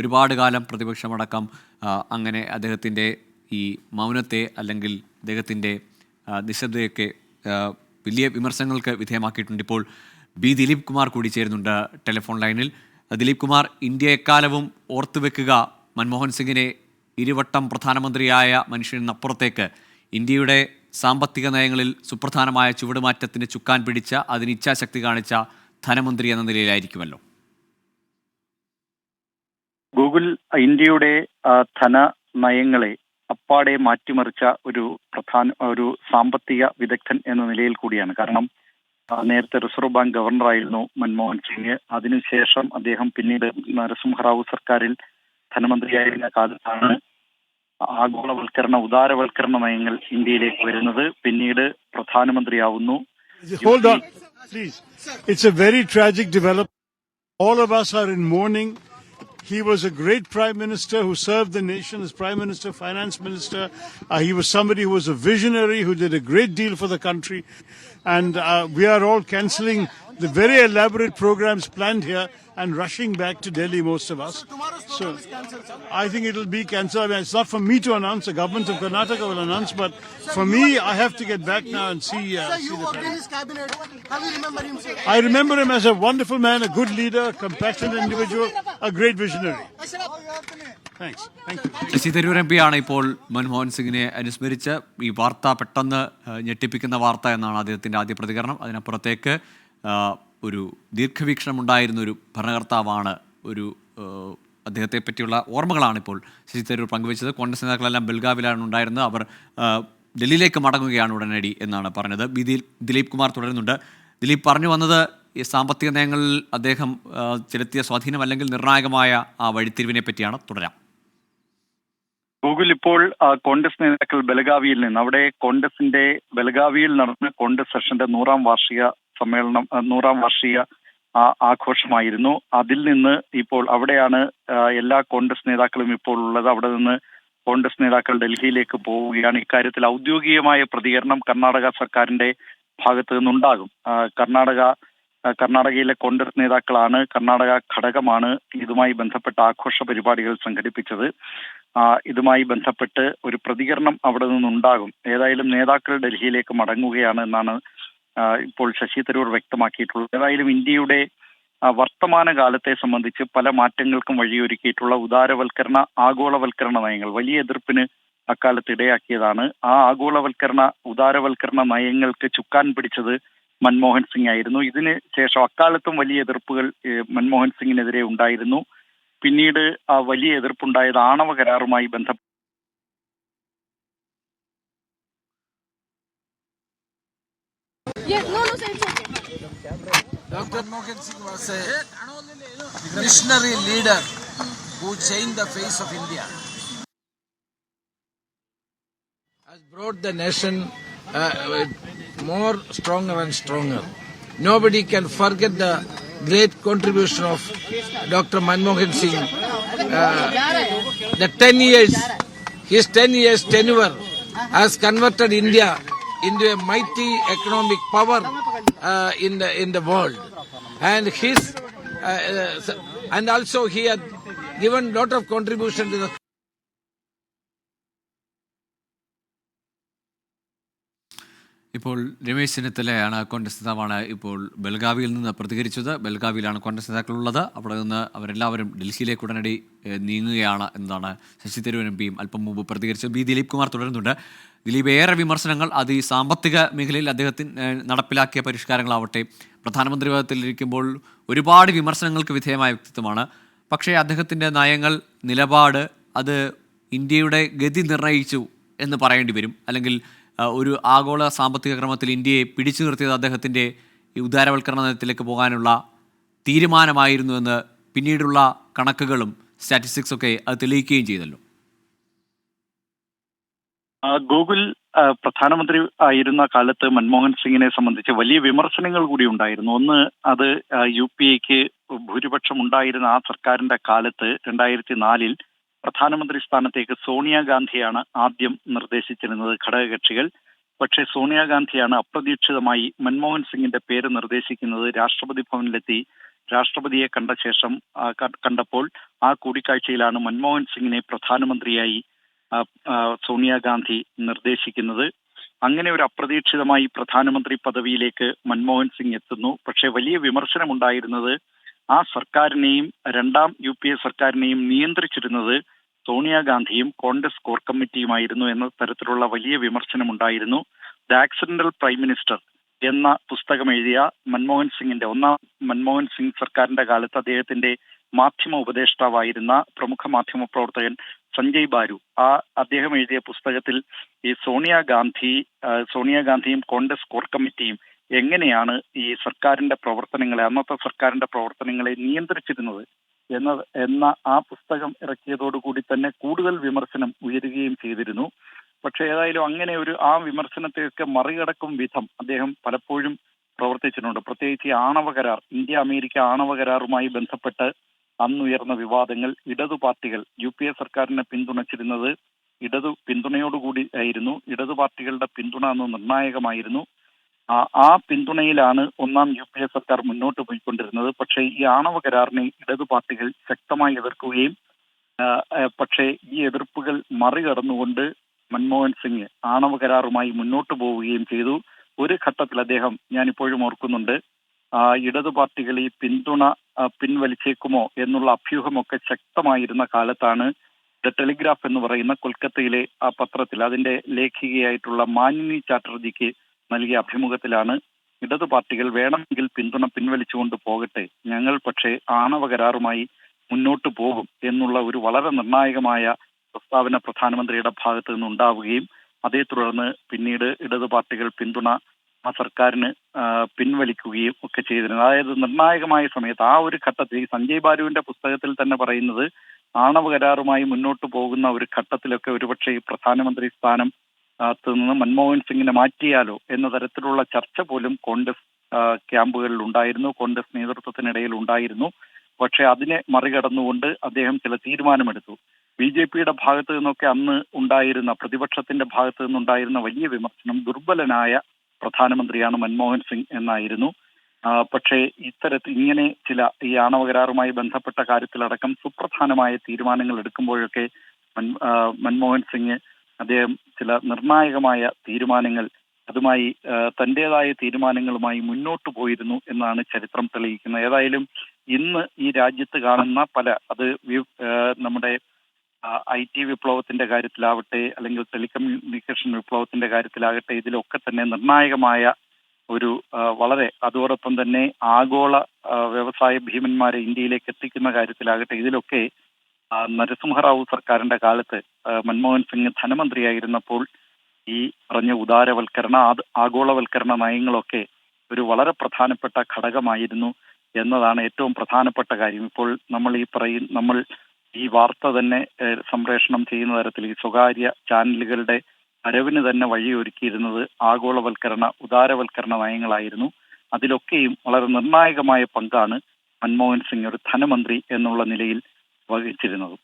ഒരുപാട് കാലം പ്രതിപക്ഷമടക്കം അങ്ങനെ അദ്ദേഹത്തിൻ്റെ ഈ മൗനത്തെ അല്ലെങ്കിൽ അദ്ദേഹത്തിൻ്റെ നിശബ്ദതയൊക്കെ വലിയ വിമർശനങ്ങൾക്ക് വിധേയമാക്കിയിട്ടുണ്ട്. ഇപ്പോൾ ദിലീപ് കുമാർ കൂടി ചേരുന്നുണ്ട് ടെലിഫോൺ ലൈനിൽ. ദിലീപ് കുമാർ, ഇന്ത്യ എക്കാലവും ഓർത്തുവെക്കുക മൻമോഹൻ സിംഗിനെ ഇരുവട്ടം പ്രധാനമന്ത്രിയായ മനുഷ്യനപ്പുറത്തേക്ക് ഇന്ത്യയുടെ സാമ്പത്തിക നയങ്ങളിൽ സുപ്രധാനമായ ചുവടുമാറ്റത്തിന് ചുക്കാൻ പിടിച്ച, അതിന് ഇച്ഛാശക്തി കാണിച്ച ധനമന്ത്രി എന്ന നിലയിലായിരിക്കുമല്ലോ. ഗൂഗിൾ ഇന്ത്യയുടെ ധനനയങ്ങളെ അപ്പാടെ മാറ്റിമറിച്ച ഒരു സാമ്പത്തിക വിദഗ്ധൻ എന്ന നിലയിൽ കൂടിയാണ്. കാരണം നേരത്തെ റിസർവ് ബാങ്ക് ഗവർണറായിരുന്നു മൻമോഹൻ സിംഗ്. അതിനുശേഷം അദ്ദേഹം പിന്നീട് നരസിംഹറാവു സർക്കാരിൽ ധനമന്ത്രിയായിരുന്ന കാലത്താണ് ആഗോളവൽക്കരണ ഉദാരവൽക്കരണ നയങ്ങൾ ഇന്ത്യയിലേക്ക് വരുന്നത്. പിന്നീട് പ്രധാനമന്ത്രിയാവുന്നു. Hold on, please. It's a very tragic development. All of us are in mourning. He was a great prime minister who served the nation as prime minister, finance minister. He was somebody who was a visionary, who did a great deal for the country. And we are all cancelling the very elaborate programs planned here and rushing back to Delhi, most of us. So I think it will be cancelled. I mean, it's not for me to announce. The government of Karnataka will announce. But for me, I have to get back now and see the cabinet. How do you remember him, sir? I remember him as a wonderful man, a good leader, a compassionate individual, a great visionary. Thanks. Thank you. Sasi Tharoor MP ആണ് ഇപ്പോൾ മൻമോഹൻ സിംഗിനെ അനുസ്മരിച്ച് ഈ വാർത്ത പെട്ടെന്ന് ഞെട്ടിപ്പിക്കുന്ന വാർത്ത എന്നാണ് അദ്ദേഹത്തിൻ്റെ ആദ്യ പ്രതികരണം. അതിനപ്പുറത്തേക്ക് ഒരു ദീർഘവീക്ഷണമുണ്ടായിരുന്ന ഒരു ഭരണകർത്താവാണ്, അദ്ദേഹത്തെ പറ്റിയുള്ള ഓർമ്മകളാണ് ഇപ്പോൾ ശശി തരൂർ പങ്കുവച്ചത്. കോൺഗ്രസ് നേതാക്കളെല്ലാം ബെൽഗാവിലാണ് ഉണ്ടായിരുന്നത്. അവർ ഡൽഹിയിലേക്ക് മടങ്ങുകയാണ് ഉടനടി എന്നാണ് പറഞ്ഞത്. ദിലീപ് കുമാർ തുടരുന്നുണ്ട്. ദിലീപ് പറഞ്ഞു വന്നത് ഈ സാമ്പത്തിക നയങ്ങളിൽ അദ്ദേഹം ചെലുത്തിയ സ്വാധീനം അല്ലെങ്കിൽ നിർണായകമായ ആ വഴിത്തിരിവിനെ പറ്റിയാണ്. തുടരാം. ഗൂഗിൾ ഇപ്പോൾ കോൺഗ്രസ് നേതാക്കൾ ബെലഗാവിയിൽ നിന്ന്, അവിടെ ബെലഗാവിയിൽ നടന്ന കോൺഗ്രസ് സെഷന്റെ 100ാം വാർഷിക ആഘോഷമായിരുന്നു. അതിൽ നിന്ന് ഇപ്പോൾ അവിടെയാണ് എല്ലാ കോൺഗ്രസ് നേതാക്കളും ഇപ്പോൾ ഉള്ളത്. അവിടെ നിന്ന് കോൺഗ്രസ് നേതാക്കൾ ഡൽഹിയിലേക്ക് പോവുകയാണ്. ഇക്കാര്യത്തിൽ ഔദ്യോഗികമായ പ്രതികരണം കർണാടക സർക്കാരിന്റെ ഭാഗത്തു നിന്നുണ്ടാകും. കർണാടകയിലെ കോൺഗ്രസ് നേതാക്കളാണ്, കർണാടക ഘടകമാണ് ഇതുമായി ബന്ധപ്പെട്ട ആഘോഷ പരിപാടികൾ സംഘടിപ്പിച്ചത്. ഇതുമായി ബന്ധപ്പെട്ട് ഒരു പ്രതികരണം അവിടെ നിന്നുണ്ടാകും. ഏതായാലും നേതാക്കൾ ഡൽഹിയിലേക്ക് മടങ്ങുകയാണ് എന്നാണ് ഇപ്പോൾ ശശി തരൂർ വ്യക്തമാക്കിയിട്ടുള്ളത്. ഏതായാലും ഇന്ത്യയുടെ വർത്തമാന കാലത്തെ സംബന്ധിച്ച് പല മാറ്റങ്ങൾക്കും വഴിയൊരുക്കിയിട്ടുള്ള ആഗോളവൽക്കരണ നയങ്ങൾ വലിയ എതിർപ്പിന് അക്കാലത്ത് ഇടയാക്കിയതാണ്. ആ ഉദാരവൽക്കരണ നയങ്ങൾക്ക് ചുക്കാൻ പിടിച്ചത് മൻമോഹൻ സിംഗ് ആയിരുന്നു. ഇതിന് ശേഷം അക്കാലത്തും വലിയ എതിർപ്പുകൾ മൻമോഹൻ സിംഗിനെതിരെ ഉണ്ടായിരുന്നു. പിന്നീട് ആ വലിയ എതിർപ്പുണ്ടായത് ആണവ കരാറുമായി ബന്ധപ്പെട്ട് Dr. Manmohan Singh was a visionary leader who changed the face of India, has brought the nation more stronger and stronger. Nobody can forget the great contribution of Dr. Manmohan Singh. His 10 years tenure has converted India into a mighty economic power in the world, and also he had given lot of contribution to the. ഇപ്പോൾ രമേശ് ചെന്നിത്തലയാണ്, കോൺഗ്രസ് നേതാവാണ്, ഇപ്പോൾ ബെൽഗാവിയിൽ നിന്ന് പ്രതികരിച്ചത്. ബെൽഗാവിയിലാണ് കോൺഗ്രസ് നേതാക്കളുള്ളത്. അവിടെ നിന്ന് അവരെല്ലാവരും ഡൽഹിയിലേക്ക് ഉടനടി നീങ്ങുകയാണ് എന്നതാണ് ശശി തരൂർ MPയും അല്പം മുമ്പ് പ്രതികരിച്ചത്. ദിലീപ് കുമാർ തുടരുന്നുണ്ട്. ദിലീപ്, ഏറെ വിമർശനങ്ങൾ അത് ഈ സാമ്പത്തിക മേഖലയിൽ അദ്ദേഹത്തിന് നടപ്പിലാക്കിയ പരിഷ്കാരങ്ങളാവട്ടെ, പ്രധാനമന്ത്രി പദത്തിലിരിക്കുമ്പോൾ ഒരുപാട് വിമർശനങ്ങൾക്ക് വിധേയമായ വ്യക്തിത്വമാണ്. പക്ഷേ അദ്ദേഹത്തിൻ്റെ നയങ്ങൾ, നിലപാട് അത് ഇന്ത്യയുടെ ഗതി നിർണ്ണയിച്ചു എന്ന് പറയേണ്ടി വരും. അല്ലെങ്കിൽ ഒരു ആഗോള സാമ്പത്തിക ക്രമത്തിൽ ഇന്ത്യയെ പിടിച്ചു നിർത്തിയത് അദ്ദേഹത്തിൻ്റെ ഈ ഉദാരവൽക്കരണ നയത്തിലേക്ക് പോകാനുള്ള തീരുമാനമായിരുന്നു എന്ന് പിന്നീടുള്ള കണക്കുകളും സ്റ്റാറ്റിസ്റ്റിക്സൊക്കെ അത് തെളിയിക്കുകയും ചെയ്തല്ലോ. ഗൂഗിൾ പ്രധാനമന്ത്രി ആയിരുന്ന കാലത്ത് മൻമോഹൻ സിംഗിനെ സംബന്ധിച്ച് വലിയ വിമർശനങ്ങൾ കൂടി ഉണ്ടായിരുന്നു. ഒന്ന്, അത് UPAക്ക് ഭൂരിപക്ഷം ഉണ്ടായിരുന്ന ആ സർക്കാരിന്റെ കാലത്ത് 2004 പ്രധാനമന്ത്രി സ്ഥാനത്തേക്ക് സോണിയാഗാന്ധിയാണ് ആദ്യം നിർദ്ദേശിച്ചിരുന്നത് ഘടകകക്ഷികൾ. പക്ഷേ സോണിയാഗാന്ധിയാണ് അപ്രതീക്ഷിതമായി മൻമോഹൻ സിംഗിന്റെ പേര് നിർദ്ദേശിക്കുന്നത്. രാഷ്ട്രപതി ഭവനിലെത്തി രാഷ്ട്രപതിയെ കണ്ട ശേഷം കണ്ടപ്പോൾ ആ കൂടിക്കാഴ്ചയിലാണ് മൻമോഹൻ സിംഗിനെ പ്രധാനമന്ത്രിയായി സോണിയാഗാന്ധി നിർദ്ദേശിക്കുന്നത്. അങ്ങനെ ഒരു അപ്രതീക്ഷിതമായി പ്രധാനമന്ത്രി പദവിയിലേക്ക് മൻമോഹൻ സിംഗ് എത്തുന്നു. പക്ഷേ വലിയ വിമർശനമുണ്ടായിരുന്നത് ആ സർക്കാരിനെയും രണ്ടാം UPA സർക്കാരിനെയും നിയന്ത്രിച്ചിരുന്നത് സോണിയാഗാന്ധിയും കോൺഗ്രസ് കോർ കമ്മിറ്റിയുമായിരുന്നു എന്ന തരത്തിലുള്ള വലിയ വിമർശനമുണ്ടായിരുന്നു. ദ ആക്സിഡന്റൽ പ്രൈം മിനിസ്റ്റർ എന്ന പുസ്തകം എഴുതിയ മൻമോഹൻ സിംഗിന്റെ ഒന്നാം മൻമോഹൻ സിംഗ് സർക്കാരിന്റെ കാലത്ത് അദ്ദേഹത്തിന്റെ മാധ്യമ ഉപദേഷ്ടാവായിരുന്ന പ്രമുഖ മാധ്യമ പ്രവർത്തകൻ സഞ്ജയ് ബാരു അദ്ദേഹം എഴുതിയ പുസ്തകത്തിൽ ഈ സോണിയാഗാന്ധിയും കോൺഗ്രസ് കോർ കമ്മിറ്റിയും എങ്ങനെയാണ് ഈ അന്നത്തെ സർക്കാരിന്റെ പ്രവർത്തനങ്ങളെ നിയന്ത്രിച്ചിരുന്നത് എന്ന ആ പുസ്തകം ഇറക്കിയതോടുകൂടി തന്നെ കൂടുതൽ വിമർശനം ഉയരുകയും ചെയ്തിരുന്നു. പക്ഷെ ഏതായാലും അങ്ങനെ ആ വിമർശനത്തെയൊക്കെ മറികടക്കും വിധം അദ്ദേഹം പലപ്പോഴും പ്രവർത്തിച്ചിട്ടുണ്ട്. പ്രത്യേകിച്ച് ആണവ കരാർ, ഇന്ത്യ അമേരിക്ക ആണവ കരാറുമായി ബന്ധപ്പെട്ട് അന്നുയർന്ന വിവാദങ്ങൾ, ഇടതു പാർട്ടികൾ UPA സർക്കാരിനെ പിന്തുണച്ചിരുന്നത് പിന്തുണയോടുകൂടി ആയിരുന്നു. ഇടതു പാർട്ടികളുടെ പിന്തുണ അന്ന് നിർണായകമായിരുന്നു. ആ പിന്തുണയിലാണ് ഒന്നാം UPA സർക്കാർ മുന്നോട്ട് പോയിക്കൊണ്ടിരുന്നത്. പക്ഷേ ഈ ആണവ കരാറിനെ ഇടതു പാർട്ടികൾ ശക്തമായി എതിർക്കുകയും പക്ഷേ ഈ എതിർപ്പുകൾ മറികടന്നുകൊണ്ട് മൻമോഹൻ സിംഗ് ആണവ കരാറുമായി മുന്നോട്ട് പോവുകയും ചെയ്തു. ഒരു ഘട്ടത്തിൽ അദ്ദേഹം, ഞാനിപ്പോഴും ഓർക്കുന്നുണ്ട്, ഇടതു പാർട്ടികൾ ഈ പിന്തുണ പിൻവലിച്ചേക്കുമോ എന്നുള്ള അഭ്യൂഹമൊക്കെ ശക്തമായിരുന്ന കാലത്താണ് ദ ടെലിഗ്രാഫ് എന്ന് പറയുന്ന കൊൽക്കത്തയിലെ ആ പത്രത്തിൽ അതിന്റെ ലേഖികയായിട്ടുള്ള മാനിനി ചാറ്റർജിക്ക് നൽകിയ അഭിമുഖത്തിലാണ് ഇടതു പാർട്ടികൾ വേണമെങ്കിൽ പിന്തുണ പിൻവലിച്ചുകൊണ്ട് പോകട്ടെ, ഞങ്ങൾ പക്ഷേ ആണവ കരാറുമായി മുന്നോട്ട് പോകും എന്നുള്ള ഒരു വളരെ നിർണായകമായ പ്രസ്താവന പ്രധാനമന്ത്രിയുടെ ഭാഗത്തു നിന്നുണ്ടാവുകയും അതേ തുടർന്ന് പിന്നീട് ഇടതു പാർട്ടികൾ പിന്തുണ ആ സർക്കാരിന് പിൻവലിക്കുകയും ഒക്കെ ചെയ്തിരുന്നു. അതായത് നിർണായകമായ സമയത്ത് ആ ഒരു ഘട്ടത്തിൽ സഞ്ജയ് ബാരുവിന്റെ പുസ്തകത്തിൽ തന്നെ പറയുന്നത് ആണവ കരാറുമായി മുന്നോട്ട് പോകുന്ന ഒരു ഘട്ടത്തിലൊക്കെ ഒരുപക്ഷെ ഈ പ്രധാനമന്ത്രി സ്ഥാനം നിന്ന് മൻമോഹൻ സിംഗിനെ മാറ്റിയാലോ എന്ന തരത്തിലുള്ള ചർച്ച പോലും കോൺഗ്രസ് ക്യാമ്പുകളിൽ ഉണ്ടായിരുന്നു, കോൺഗ്രസ് നേതൃത്വത്തിനിടയിൽ ഉണ്ടായിരുന്നു. പക്ഷെ അതിനെ മറികടന്നുകൊണ്ട് അദ്ദേഹം ചില തീരുമാനമെടുത്തു. BJPയുടെ ഭാഗത്തു നിന്നൊക്കെ അന്ന് ഉണ്ടായിരുന്ന, പ്രതിപക്ഷത്തിന്റെ ഭാഗത്തു നിന്നുണ്ടായിരുന്ന വലിയ വിമർശനം ദുർബലനായ പ്രധാനമന്ത്രിയാണ് മൻമോഹൻ സിംഗ് എന്നായിരുന്നു. പക്ഷേ ഇങ്ങനെ ഈ ആണവ കരാറുമായി ബന്ധപ്പെട്ട കാര്യത്തിലടക്കം സുപ്രധാനമായ തീരുമാനങ്ങൾ എടുക്കുമ്പോഴൊക്കെ മൻമോഹൻ സിംഗ് അദ്ദേഹം ചില നിർണായകമായ തീരുമാനങ്ങൾ അതുമായി തന്റേതായ തീരുമാനങ്ങളുമായി മുന്നോട്ട് പോയിരുന്നു എന്നാണ് ചരിത്രം തെളിയിക്കുന്നത്. ഏതായാലും ഇന്ന് ഈ രാജ്യത്ത് കാണുന്ന നമ്മുടെ IT വിപ്ലവത്തിന്റെ കാര്യത്തിലാവട്ടെ, അല്ലെങ്കിൽ ടെലികമ്മ്യൂണിക്കേഷൻ വിപ്ലവത്തിന്റെ കാര്യത്തിലാകട്ടെ, ഇതിലൊക്കെ തന്നെ നിർണായകമായ അതോടൊപ്പം തന്നെ ആഗോള വ്യവസായ ഭീമന്മാരെ ഇന്ത്യയിലേക്ക് എത്തിക്കുന്ന കാര്യത്തിലാകട്ടെ, ഇതിലൊക്കെ നരസിംഹറാവു സർക്കാരിന്റെ കാലത്ത് മൻമോഹൻ സിംഗ് ധനമന്ത്രിയായിരുന്നപ്പോൾ ഈ പറഞ്ഞ ആഗോളവൽക്കരണ നയങ്ങളൊക്കെ ഒരു വളരെ പ്രധാനപ്പെട്ട ഘടകമായിരുന്നു എന്നതാണ് ഏറ്റവും പ്രധാനപ്പെട്ട കാര്യം. ഇപ്പോൾ നമ്മൾ ഈ വാർത്ത തന്നെ സംപ്രേഷണം ചെയ്യുന്ന തരത്തിൽ ഈ സ്വകാര്യ ചാനലുകളുടെ വരവിന് തന്നെ വഴിയൊരുക്കിയിരുന്നത് ഉദാരവൽക്കരണ നയങ്ങളായിരുന്നു. അതിലൊക്കെയും വളരെ നിർണായകമായ പങ്കാണ് മൻമോഹൻ സിംഗ് ഒരു ധനമന്ത്രി എന്നുള്ള നിലയിൽ വഹിച്ചിരുന്നത്.